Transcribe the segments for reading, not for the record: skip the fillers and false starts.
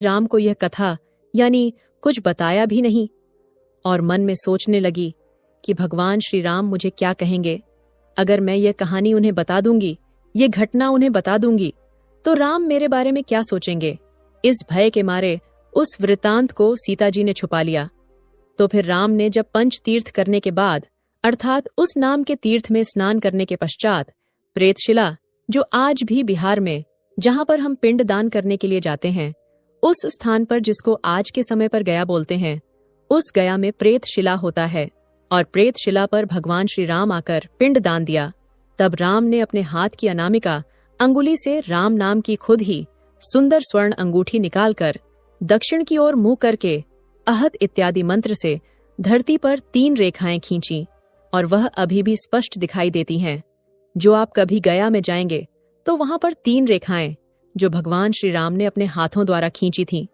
राम को यह कथा यानी कुछ बताया भी नहीं और मन में सोचने लगी कि भगवान श्री राम मुझे क्या कहेंगे। अगर मैं यह कहानी उन्हें बता दूंगी, ये घटना उन्हें बता दूंगी, तो राम मेरे बारे में क्या सोचेंगे। इस भय के मारे उस वृतांत को सीता जी ने छुपा लिया। तो फिर राम ने जब पंच तीर्थ करने के बाद अर्थात उस नाम के तीर्थ में स्नान करने के पश्चात प्रेतशिला, जो आज भी बिहार में जहां पर हम पिंड दान करने के लिए जाते हैं, उस स्थान पर जिसको आज के समय पर गया बोलते हैं, उस गया में प्रेतशिला होता है और प्रेतशिला पर भगवान श्री राम आकर पिंड दान दिया। तब राम ने अपने हाथ की अनामिका अंगुली से राम नाम की खुद ही सुंदर स्वर्ण अंगूठी निकालकर दक्षिण की ओर मुंह करके अहत इत्यादि मंत्र से धरती पर 3 रेखाएं खींची और वह अभी भी स्पष्ट दिखाई देती हैं। जो आप कभी गया में जाएंगे तो वहां पर 3 रेखाएं जो भगवान श्री राम ने अपने हाथों द्वारा खींची थीं।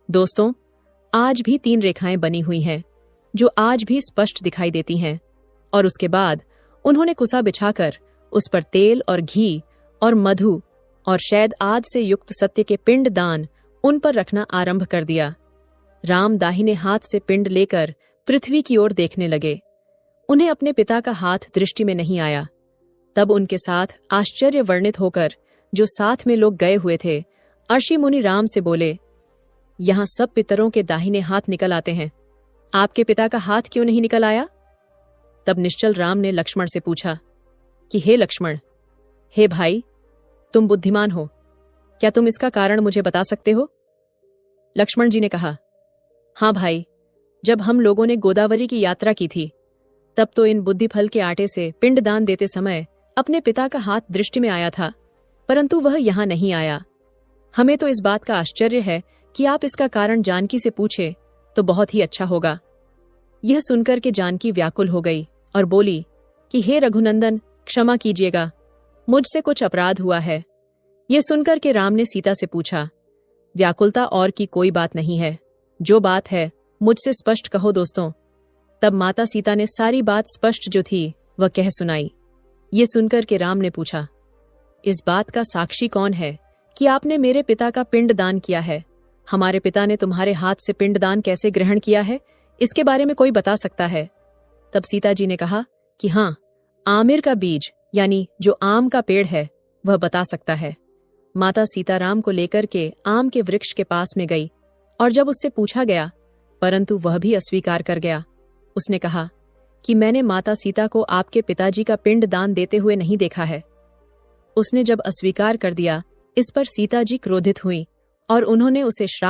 दोस्तों, आज भी 3 रेखाएं बनी हुई हैं जो आज भी स्पष्ट दिखाई देती हैं। और उसके बाद उन्होंने कुसा बिछाकर उस पर तेल और घी और मधु और शहद आदि से युक्त सत्य के पिंड दान उन पर रखना आरंभ कर दिया। राम दाहिने हाथ से पिंड लेकर पृथ्वी की ओर देखने लगे। उन्हें अपने पिता का हाथ दृष्टि में नहीं आया। तब उनके साथ आश्चर्य वर्णित होकर जो साथ में लोग गए हुए थे, अर्षि मुनि राम से बोले, यहां सब पितरों के दाहिने हाथ निकल आते हैं, आपके पिता का हाथ क्यों नहीं निकल आया? तब निश्चल राम ने लक्ष्मण से पूछा कि हे लक्ष्मण, हे भाई, तुम बुद्धिमान हो, क्या तुम इसका कारण मुझे बता सकते हो? लक्ष्मण जी ने कहा, हाँ भाई, जब हम लोगों ने गोदावरी की यात्रा की थी तब तो इन बुद्धिफल के आटे से पिंड दान देते समय अपने पिता का हाथ दृष्टि में आया था, परंतु वह यहां नहीं आया। हमें तो इस बात का आश्चर्य है कि आप इसका कारण जानकी से पूछे तो बहुत ही अच्छा होगा। यह सुनकर के जानकी व्याकुल हो गई और बोली कि हे रघुनंदन, क्षमा कीजिएगा, मुझसे कुछ अपराध हुआ है। यह सुनकर के राम ने सीता से पूछा, व्याकुलता और की कोई बात नहीं है, जो बात है मुझसे स्पष्ट कहो दोस्तों। तब माता सीता ने सारी बात स्पष्ट जो थी वह कह सुनाई। ये सुनकर के राम ने पूछा, इस बात का साक्षी कौन है कि आपने मेरे पिता का पिंड दान किया है? हमारे पिता ने तुम्हारे हाथ से पिंड दान कैसे ग्रहण किया है, इसके बारे में कोई बता सकता है? तब सीता जी ने कहा कि हाँ, आमिर का बीज यानी जो आम का पेड़ है वह बता सकता है। माता सीताराम को लेकर के आम के वृक्ष के पास में गई और जब उससे पूछा गया, परंतु वह भी अस्वीकार कर गया। उसने कहा कि मैंने माता सीता को आपके पिताजी का पिंड दान देते हुए नहीं देखा है। उसने जब अस्वीकार कर दिया, इस पर सीता जी क्रोधित हुई और उन्होंने उसे श्राप